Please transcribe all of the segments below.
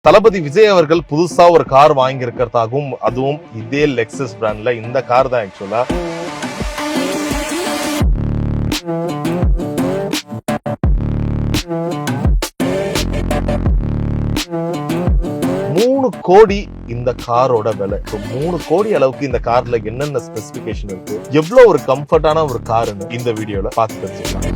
தளபதி விஜய் அவர்கள் புதுசா ஒரு கார் வாங்கி இருக்கிறதாகவும், அதுவும் இதே லெக்ஸஸ் பிராண்ட்ல இந்த கார் தான் ஆக்சுவலா. கோடி இந்த காரோட விலை. 3 கோடி அளவுக்கு இந்த கார்ல என்னென்ன ஸ்பெசிபிகேஷன் இருக்கு, எவ்வளவு ஒரு கம்ஃபர்டான ஒரு காருன்னு இந்த வீடியோல பார்த்து தெரிஞ்சுக்கலாம்.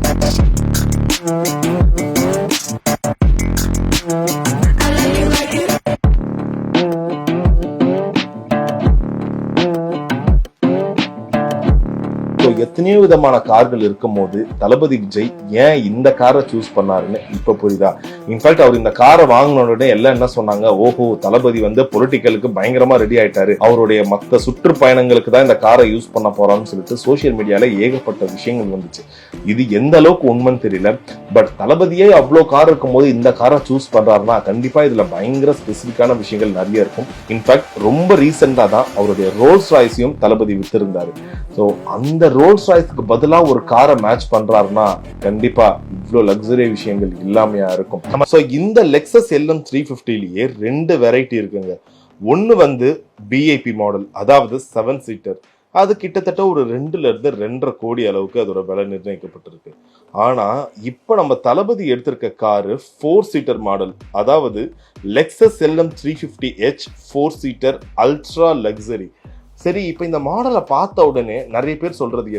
எத்தனையோ விதமான கார்கள் இருக்கும் போது தளபதி விஜய் ஏன் இந்த காரை சூஸ் பண்ணாருன்னு இப்ப புரியுதா? இன்ஃபேக்ட் அவர் இந்த காரை வாங்கின உடனே எல்லாம் என்ன சொன்னாங்க, ஓஹோ தளபதி வந்து பொலிட்டிக்கலுக்கு பயங்கரமா ரெடி ஆயிட்டாரு, அவருடைய மத்த சுற்றுப்பயணங்களுக்கு தான் இந்த காரை யூஸ் பண்ண போறான்னு சொல்லிட்டு சோசியல் மீடியால ஏகப்பட்ட விஷயங்கள் வந்துச்சு. இது எந்த அளவுக்கு உண்மைன்னு தெரியல. பட் தளபதியே அவ்வளவு கார் இருக்கும் போது இந்த காரை சூஸ் பண்றாருன்னா கண்டிப்பா இதுல பயங்கர ஸ்பெசிபிக்கான விஷயங்கள் நிறைய இருக்கும். இன்ஃபேக்ட் ரொம்ப ரீசெண்டா தான் அவருடைய ரோல்ஸ் ராய்ஸையும் தளபதி வித்திருந்தாரு. ஸோ அந்த ரோல்ஸ் ராய்ஸ்க்கு பதிலா ஒரு காரை மேட்ச் பண்றாருன்னா கண்டிப்பா இவ்வளவு லக்ஸரி விஷயங்கள் இல்லாமையா இருக்கும். சோ இந்த லெக்ஸஸ் LM 350லயே 2 வெரைட்டி இருக்குங்க. ஒன்னு வந்து பிஐபி மாடல், அதாவது 7 சீட்டர். அது கிட்டத்தட்ட ஒரு 2 ல இருந்து 2.5 கோடி அளவுக்கு அதோட விலை நிர்ணயிக்கப்பட்டிருக்கு. ஆனா இப்ப நம்ம தளபதி எடுத்திருக்க காரு 4 சீட்டர் மாடல், அதாவது Lexus LM 350H 4 seater ultra luxury. சரி, இப்ப இந்த மாடலை பார்த்த உடனே நிறைய பேர் சொல்றது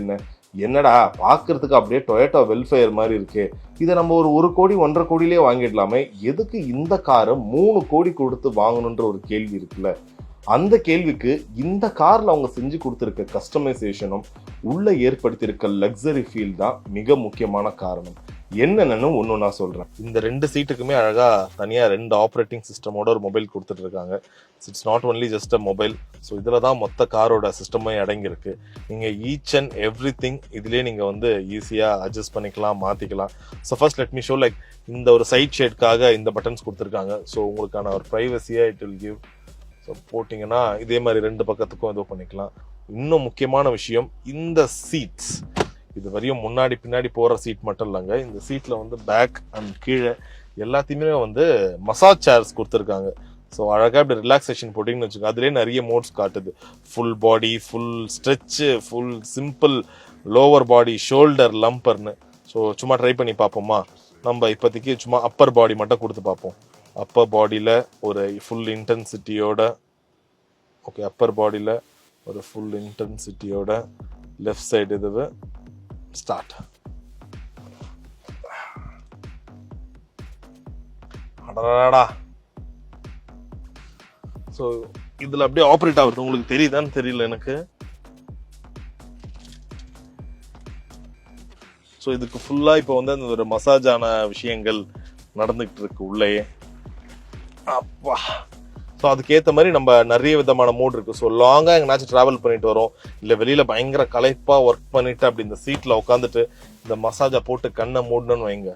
என்னடா பாக்குறதுக்கு அப்படியே டொயோட்டா வெல்ஃபேர் மாதிரி இருக்கு, இதை நம்ம ஒரு 1 கோடி 1.5 கோடியிலே வாங்கிடலாமே, எதுக்கு இந்த காரை 3 கோடி கொடுத்து வாங்கணுன்ற ஒரு கேள்வி இருக்குல்ல. அந்த கேள்விக்கு இந்த கார்ல அவங்க செஞ்சு கொடுத்திருக்க கஸ்டமைசேஷனும் உள்ள ஏற்படுத்தியிருக்க லக்ஸரி ஃபீல் தான் மிக முக்கியமான காரணம். என்னன்னு ஒன்னு நான் சொல்றேன். இந்த 2 சீட்டுக்குமே அழகா தனியா 2 ஆப்ரேட்டிங் சிஸ்டமோட ஒரு மொபைல் கொடுத்துட்டு இருக்காங்க. It's not only just a mobile. So இதுல தான் மொத்த காரோட சிஸ்டமே அடங்கியிருக்கு. நீங்க ஈச் அண்ட் எவ்ரி திங் இதுலயே நீங்க வந்து ஈஸியா அட்ஜஸ்ட் பண்ணிக்கலாம், மாத்திக்கலாம். So first let me show, like இந்த ஒரு சைட் ஷேட்காக இந்த பட்டன்ஸ் கொடுத்துருக்காங்க. ஸோ உங்களுக்கான ஒரு பிரைவசியா இட் வில் கிவ். ஸோ போட்டிங்கன்னா இதே மாதிரி 2 பக்கத்துக்கும் இது பண்ணிக்கலாம். இன்னும் முக்கியமான விஷயம், இந்த சீட்ஸ் இது வரையும் முன்னாடி பின்னாடி போற சீட் மட்டும் இல்லைங்க. இந்த சீட்ல வந்து பேக் அண்ட் கீழே எல்லாத்தையுமே வந்து மசாஜ் சேர்ஸ் கொடுத்துருக்காங்க. ஸோ அழகா இப்படி ரிலாக்ஸேஷன் போட்டிங்கன்னு வச்சுக்கோங்க. அதுலேயே நிறைய மோட்ஸ் காட்டுது. Full body, full stretch, full simple, lower body, shoulder, லம்பர்னு. ஸோ சும்மா ட்ரை பண்ணி பார்ப்போமா? நம்ம இப்போதைக்கு சும்மா அப்பர் பாடி மட்டும் கொடுத்து பார்ப்போம். அப்பர் பாடியில் ஒரு ஃபுல் இன்டென்சிட்டியோட, ஓகே, அப்பர் பாடியில் ஒரு ஃபுல் இன்டென்சிட்டியோட லெஃப்ட் சைடு இதுவு ஸ்டார்ட். அடடா. ஸோ இதில் அப்படியே ஆப்ரேட் ஆகுது. உங்களுக்கு தெரியுதான்னு தெரியல எனக்கு. ஸோ இதுக்கு ஃபுல்லாக இப்போ வந்து அந்த ஒரு மசாஜான விஷயங்கள் நடந்துகிட்டு இருக்கு உள்ளேயே. அப்பா. ஸோ அதுக்கேற்ற மாதிரி நம்ம நிறைய விதமான மோட் இருக்கு. ஸோ லாங்காக எங்கேனாச்சும் ட்ராவல் பண்ணிட்டு வரோம், இல்லை வெளியில பயங்கர களைப்பாக ஒர்க் பண்ணிட்டு அப்படி இந்த சீட்டில் உட்காந்துட்டு இந்த மசாஜை போட்டு கண்ணை மூடணும்னு வைங்க,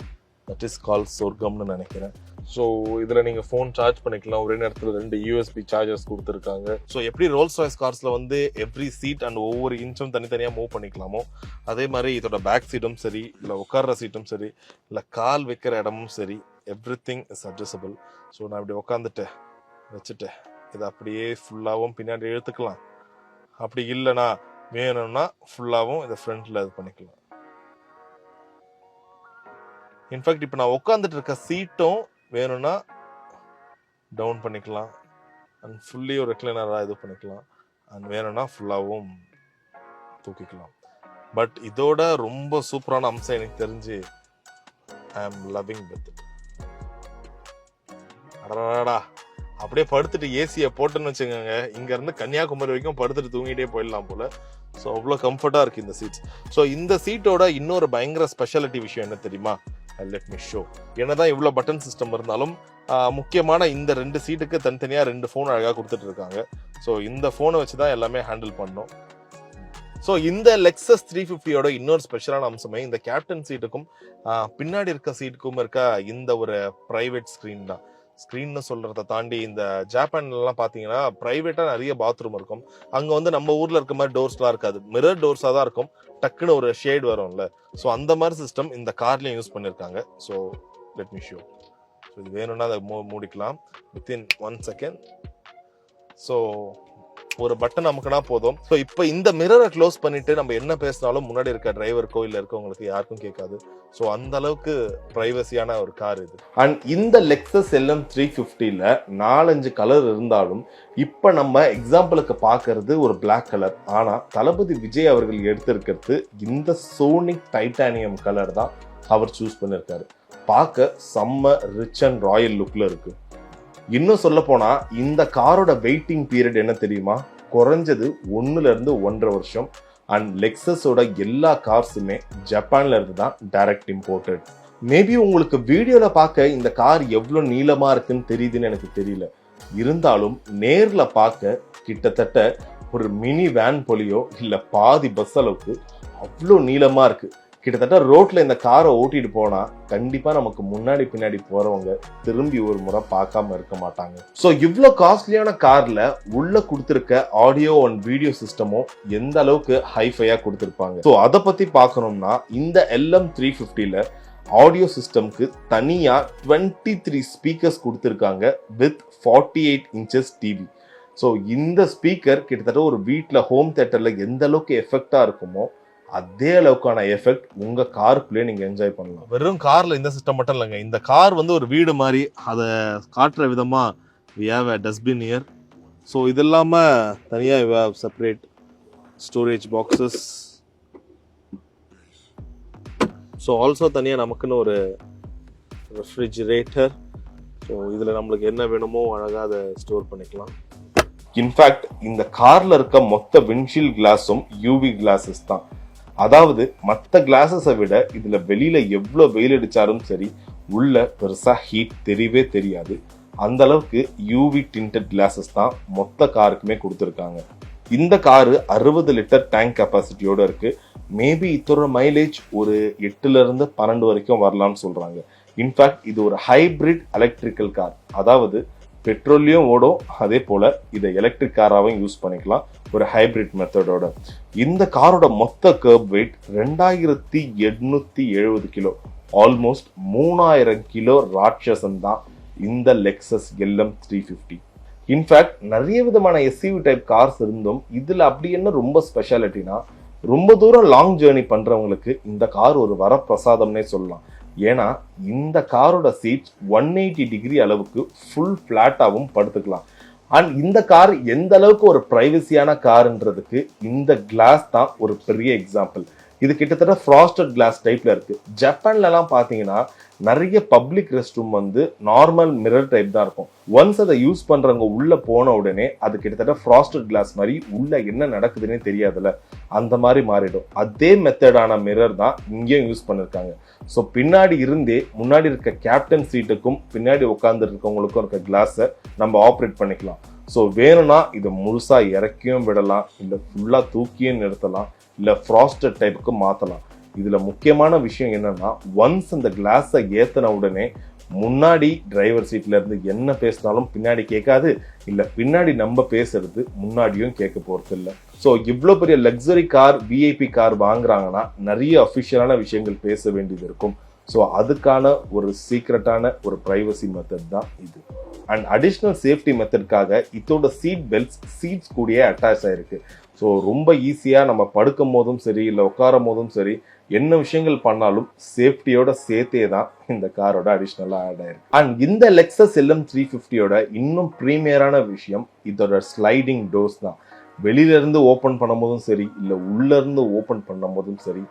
தட் இஸ் கால் சொர்க்கம்னு நினைக்கிறேன். ஸோ இதில் நீங்கள் ஃபோன் சார்ஜ் பண்ணிக்கலாம். ஒரே நேரத்தில் 2 USB சார்ஜர்ஸ் கொடுத்துருக்காங்க. ஸோ எப்படி ரோல்ஸ் ராய்ஸ் கார்ஸில் வந்து எவ்ரி சீட் அண்ட் ஒவ்வொரு இன்ச்சும் தனித்தனியாக மூவ் பண்ணிக்கலாமோ, அதே மாதிரி இதோட பேக் சீட்டும் சரி, இல்லை உட்கார்ற சீட்டும் சரி, இல்லை கால் வைக்கிற இடமும் சரி, every thing is adjustable. So நான் இப்படி உட்காந்துட்டு வச்சுட்டு இதை அப்படியே ஃபுல்லாகவும் பின்னாடி இழுத்துக்கலாம். அப்படி இல்லைனா வேணும்னா ஃபுல்லாகவும் இதை ஃப்ரண்ட்ல இது பண்ணிக்கலாம். இன்ஃபேக்ட் இப்போ நான் உட்காந்துட்டு இருக்க சீட்டும் வேணும்னா டவுன் பண்ணிக்கலாம் அண்ட் ஃபுல்லி ஒரு ரெக்லைனராக இது பண்ணிக்கலாம். அண்ட் வேணும்னா ஃபுல்லாகவும் தூக்கிக்கலாம். பட் இதோட ரொம்ப சூப்பரான அம்சம் எனக்கு தெரிஞ்சு ஐ ஆம் லவ்விங் வித் இட். அடடா, அப்படியே படுத்துட்டு ஏசியை போட்டுன்னு வச்சுக்கோங்க, இங்க இருந்து கன்னியாகுமரி வரைக்கும் படுத்துட்டு தூங்கிட்டே போயிடலாம் போல. ஸோ அவ்வளோ கம்ஃபர்டா இருக்கு இந்த சீட்ஸ். ஸோ இந்த சீட்டோட இன்னொரு பயங்கர ஸ்பெஷாலிட்டி விஷயம் என்ன தெரியுமா? Let me show. என்னதான் இவ்வளோ பட்டன் சிஸ்டம் இருந்தாலும் முக்கியமான இந்த 2 சீட்டுக்கு தனித்தனியாக 2 ஃபோன் அழகாக கொடுத்துட்டு இருக்காங்க. ஸோ இந்த ஃபோனை வச்சு தான் எல்லாமே ஹேண்டில் பண்ணோம். ஸோ இந்த லெக்ஸஸ் 350யோட இன்னொரு ஸ்பெஷலான அம்சமே இந்த கேப்டன் சீட்டுக்கும் பின்னாடி இருக்க சீட்டுக்கும் இருக்க இந்த ஒரு பிரைவேட் ஸ்கிரீன் தான். ஸ்கிரீன்னு சொல்றதை தாண்டி இந்த ஜப்பான்லாம் பாத்தீங்கன்னா பிரைவேட்டா நிறைய பாத்ரூம் இருக்கும். அங்க வந்து நம்ம ஊர்ல இருக்க மாதிரி டோர்ஸ்லாம் இருக்காது, மிரர் டோர்ஸா தான் இருக்கும். டக்குன்னு ஒரு ஷேட் வரும்ல. ஸோ அந்த மாதிரி சிஸ்டம் இந்த கார்லயும் யூஸ் பண்ணிருக்காங்க. So let me show. இது வேணும்னா அதை மூடிக்கலாம் வித்தின் 1 செகண்ட். ஸோ ஒரு பட்டன் அமுக்கினா போதும். ஸோ இப்போ இந்த மிரரை க்ளோஸ் பண்ணிட்டு நம்ம என்ன பேசினாலும் முன்னாடி இருக்க டிரைவருக்கோ இல்லை இருக்கவங்களுக்கு யாருக்கும் கேட்காது. ஸோ அந்த அளவுக்கு பிரைவசியான ஒரு கார் இது. அண்ட் இந்த லெக்ஸஸ் LM 350ல 4-5 கலர் இருந்தாலும் இப்போ நம்ம எக்ஸாம்பிளுக்கு பார்க்கறது ஒரு பிளாக் கலர். ஆனால் தளபதி விஜய் அவர்கள் எடுத்திருக்கிறது இந்த சோனிக் டைட்டானியம் கலர் தான் அவர் சூஸ் பண்ணியிருக்காரு. பார்க்க செம்ம ரிச் அண்ட் ராயல் லுக்ல இருக்கு. இன்னும் சொல்ல போனா இந்த காரோட வெயிட்டிங் பீரியட் என்ன தெரியுமா? குறைஞ்சது 1-1.5 வருஷம். அண்ட் லெக்ஸஸோட எல்லா கார்ஸுமே ஜப்பான்ல இருந்து தான் டைரக்ட் இம்போர்ட்டட். மேபி உங்களுக்கு வீடியோல பார்க்க இந்த கார் எவ்வளவு நீளமா இருக்குன்னு தெரியுதுன்னு எனக்கு தெரியல. இருந்தாலும் நேர்ல பார்க்க கிட்டத்தட்ட ஒரு மினி வேன் போலியோ இல்ல பாதி பஸ் அளவுக்கு அவ்வளோ நீளமா இருக்கு. கிட்டத்தட்ட ரோட்ல இந்த காரை ஓட்டிட்டு போனா கண்டிப்பா நமக்கு முன்னாடி பின்னாடி போறவங்க திரும்பி ஒரு முறை பார்க்காம இருக்க மாட்டாங்க. சோ இவ்வளோ காஸ்ட்லியான கார்ல உள்ள கொடுத்திருக்க ஆடியோ அண்ட் வீடியோ சிஸ்டமும் எந்த அளவுக்கு ஹைஃபையா கொடுத்திருப்பாங்க. சோ அதை பத்தி பார்க்கணும்னா இந்த LM 350ல ஆடியோ சிஸ்டம்க்கு தனியா 23 ஸ்பீக்கர்ஸ் கொடுத்திருக்காங்க வித் 48 inches டிவி. ஸோ இந்த ஸ்பீக்கர் கிட்டத்தட்ட ஒரு வீட்டில் ஹோம் தியேட்டர்ல எந்த அளவுக்கு எஃபெக்டா இருக்குமோ அதே அளவுக்கான எஃபெக்ட் உங்க காருக்குள்ளே நீங்க என்ஜாய் பண்ணலாம். வெறும் கார்ல இந்த சிஸ்டம் மட்டும் இல்லைங்க, இந்த கார் வந்து ஒரு வீடு மாதிரி அதை காட்டுற விதமா we have a dustbin here. So இது இல்லாமல் தனியாக we have separate storage boxes. So also தனியாக நமக்குன்னு ஒரு ரெஃப்ரிஜிரேட்டர். ஸோ இதில் நம்மளுக்கு என்ன வேணுமோ அழகாக அதை ஸ்டோர் பண்ணிக்கலாம். இன்ஃபேக்ட் இந்த கார்ல இருக்க மொத்த விண்ட்ஷீல்ட் கிளாஸும் யூவி கிளாஸஸ் தான். அதாவது மற்ற கிளாஸஸை விட இதுல வெளியில எவ்வளவு வெயில் அடிச்சாலும் சரி உள்ள பெருசா ஹீட் தெரியவே தெரியாது. அந்த அளவுக்கு யூவி டிண்டட் கிளாஸஸ் தான் மொத்த காருக்குமே கொடுத்துருக்காங்க. இந்த காரு 60 லிட்டர் டேங்க் கெப்பாசிட்டியோட இருக்கு. மேபி இதோட மைலேஜ் ஒரு 8-12 வரைக்கும் வரலாம்னு சொல்றாங்க. இன்ஃபேக்ட் இது ஒரு ஹைபிரிட் எலக்ட்ரிக்கல் கார். அதாவது பெட்ரோல்லையும் ஓடும், அதே போல இதை எலக்ட்ரிக் காராகவும் யூஸ் பண்ணிக்கலாம் ஒரு ஹைபிரிட் மெத்தடோட. இந்த காரோட மொத்த curb weight 2870 kilo. Almost 3000 kilo ராட்சசன் தான் இந்த லெக்ஸஸ் LM 350. இன்ஃபேக்ட் நிறைய விதமான SUV டைப் கார்ஸ் இருந்தும் இதுல அப்படி என்ன ரொம்ப ஸ்பெஷாலிட்டினா, ரொம்ப தூரம் லாங் ஜேர்னி பண்றவங்களுக்கு இந்த கார் ஒரு வரப்பிரசாதம்னே சொல்லலாம். ஏன்னா இந்த காரோட சீட் 180 டிகிரி அளவுக்கு ஃபுல் பிளாட்டாவும் படுத்துக்கலாம். அண்ட் இந்த கார் எந்த அளவுக்கு ஒரு பிரைவசியான கார்ன்றதுக்கு இந்த கிளாஸ் தான் ஒரு பெரிய எக்ஸாம்பிள். இது கிட்டத்தட்ட ஃப்ராஸ்டட் கிளாஸ் டைப்ல இருக்கு. ஜப்பான்ல எல்லாம் பாத்தீங்கன்னா நிறைய பப்ளிக் ரெஸ்ட் ரூம் வந்து நார்மல் மிரர் டைப் தான் இருக்கும். ஒன்ஸ் அதை யூஸ் பண்றவங்க உள்ள போன உடனே அது கிட்டத்தட்ட ஃப்ராஸ்டட் கிளாஸ் மாதிரி உள்ள என்ன நடக்குதுன்னே தெரியாதுல்ல, அந்த மாதிரி மாறிடும். அதே மெத்தடான மிரர் தான் இங்கேயும் யூஸ் பண்ணிருக்காங்க. ஸோ பின்னாடி இருந்தே முன்னாடி இருக்க கேப்டன் சீட்டுக்கும் பின்னாடி உட்கார்ந்து இருக்கவங்களுக்கும் இருக்க கிளாஸை நம்ம ஆப்ரேட் பண்ணிக்கலாம். ஸோ வேணும்னா இதை முழுசா இறக்கியும் விடலாம், இல்லை ஃபுல்லா தூக்கியும் நிறுத்தலாம், இல்லை ஃப்ராஸ்டட் டைப்புக்கு மாற்றலாம். இதுல முக்கியமான விஷயம் என்னன்னா, ஒன்ஸ் இந்த கிளாஸை ஏத்தின உடனே முன்னாடி டிரைவர் சீட்ல இருந்து என்ன பேசினாலும் பின்னாடி கேட்காது, இல்ல பின்னாடி நம்ம பேசுறது முன்னாடியும் கேட்க போறது இல்லை. ஸோ இவ்வளோ பெரிய லக்ஸரி கார், விஐபி கார் வாங்குறாங்கன்னா நிறைய அஃபிஷியலான விஷயங்கள் பேச வேண்டியது இருக்கும். ஸோ அதுக்கான ஒரு சீக்ரெட்டான ஒரு பிரைவசி மெத்தட் தான் இது. அண்ட் அடிஷ்னல் சேஃப்டி மெத்தட்காக இதோட சீட்ஸ் கூடயே அட்டாச் ஆயிருக்கு. ஸோ ரொம்ப ஈஸியாக நம்ம படுக்கும் போதும் சரி இல்லை உட்காரும் போதும் சரி என்ன விஷயங்கள் பண்ணாலும் சேஃப்டியோட சேர்த்தே தான் இந்த காரோட அடிஷ்னலாக ஆட் ஆயிருக்கு. அண்ட் இந்த லெக்ஸஸ் LM 350யோட இன்னும் ப்ரீமியரான விஷயம் இதோட ஸ்லைடிங் டோர்ஸ் தான். வெளியில இருந்து ஓப்பன் பண்ணும் போதும் சரி இல்லை உள்ள இருந்து ஓப்பன் பண்ணும் போதும் சரி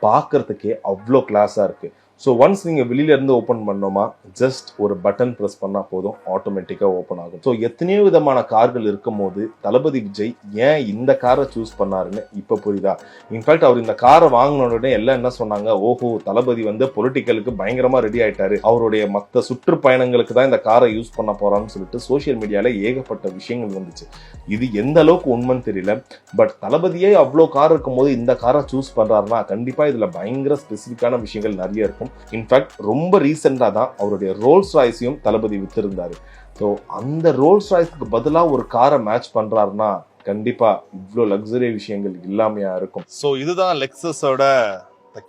பார்க்கறதுக்கே அவ்வளோ கிளாஸாக இருக்கு. ஸோ ஒன்ஸ் நீங்கள் வெளியில இருந்து ஓப்பன் பண்ணோமா ஜஸ்ட் ஒரு பட்டன் ப்ரெஸ் பண்ணால் போதும், ஆட்டோமேட்டிக்காக ஓப்பன் ஆகும். ஸோ எத்தனையோ விதமான கார்கள் இருக்கும் போது தளபதி விஜய் ஏன் இந்த காரை சூஸ் பண்ணாருன்னு இப்போ புரியுதா? இன்ஃபேக்ட் அவர் இந்த காரை வாங்கின உடனே எல்லாம் என்ன சொன்னாங்க, ஓஹோ தளபதி வந்து பொலிட்டிக்கலுக்கு பயங்கரமா ரெடி ஆயிட்டாரு, அவருடைய மற்ற சுற்றுப்பயணங்களுக்கு தான் இந்த காரை யூஸ் பண்ண போறான்னு சொல்லிட்டு சோசியல் மீடியால ஏகப்பட்ட விஷயங்கள் வந்துச்சு. இது எந்த அளவுக்கு உண்மைன்னு தெரியல. பட் தளபதியே அவ்வளோ கார் இருக்கும் போது இந்த காரை சூஸ் பண்றாருன்னா கண்டிப்பா இதுல பயங்கர ஸ்பெசிபிக்கான விஷயங்கள் நிறைய இருக்கும். இன்ஃபேக்ட் ரொம்ப ரீசெண்டா தான் அவருடைய ரோல்ஸ் ராய்ஸையும் தளபதி வித்திருந்தாரு. ஸோ அந்த ரோல்ஸ் ராய்ஸ்க்கு பதிலாக ஒரு காரை மேட்ச் பண்றாருன்னா கண்டிப்பா இவ்வளோ லக்ஸரி விஷயங்கள் இல்லாமையா இருக்கும். ஸோ இதுதான் லெக்ஸஸோட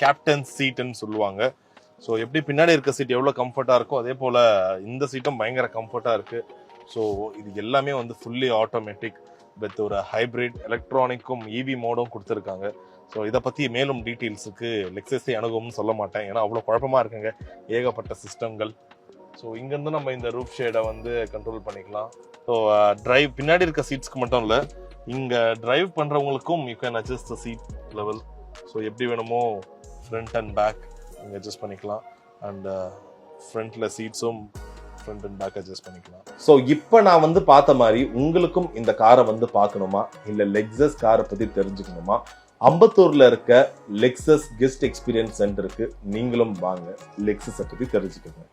கேப்டன் சீட்னு சொல்லுவாங்க. ஸோ எப்படி பின்னாடி இருக்க சீட் எவ்வளோ கம்ஃபர்ட்டாக இருக்கோ அதே போல் இந்த சீட்டும் பயங்கர கம்ஃபர்ட்டாக இருக்குது. ஸோ இது எல்லாமே வந்து ஃபுல்லி ஆட்டோமேட்டிக் வித் ஒரு ஹைப்ரிட் எலக்ட்ரானிக்கும் இவி மோடும் கொடுத்துருக்காங்க. ஸோ இதை பற்றி மேலும் டீட்டெயில்ஸுக்கு லெக்ஸஸை அணுகும்னு சொல்ல மாட்டேன், ஏன்னா அவ்வளோ குழப்பமாக இருக்குங்க, ஏகப்பட்ட சிஸ்டம்கள். ஸோ இங்கேருந்து நம்ம இந்த ரூஃப் ஷேடை வந்து கண்ட்ரோல் பண்ணிக்கலாம். ஸோ டிரைவ் பின்னாடி இருக்க சீட்ஸ்க்கு மட்டும் இல்லை, இங்கே டிரைவ் பண்ணுறவங்களுக்கும் you can adjust the seat level. So எப்படி வேணுமோ ஃப்ரண்ட் அண்ட் பேக் நீங்கள் அட்ஜஸ்ட் பண்ணிக்கலாம். அண்ட் ஃப்ரண்ட்டில் சீட்ஸும் ஃப்ரண்ட் அண்ட் பேக் அட்ஜஸ்ட் பண்ணிக்கலாம். ஸோ இப்போ நான் வந்து பார்த்த மாதிரி உங்களுக்கும் இந்த காரை வந்து பார்க்கணுமா, இல்லை லெக்ஸஸ் காரை பற்றி தெரிஞ்சுக்கணுமா, அம்பத்தூர்ல இருக்க லெக்ஸஸ் கெஸ்ட் எக்ஸ்பீரியன்ஸ் சென்டருக்கு நீங்களும் வாங்க, லெக்ஸஸை பற்றி தெரிஞ்சுக்கோங்க.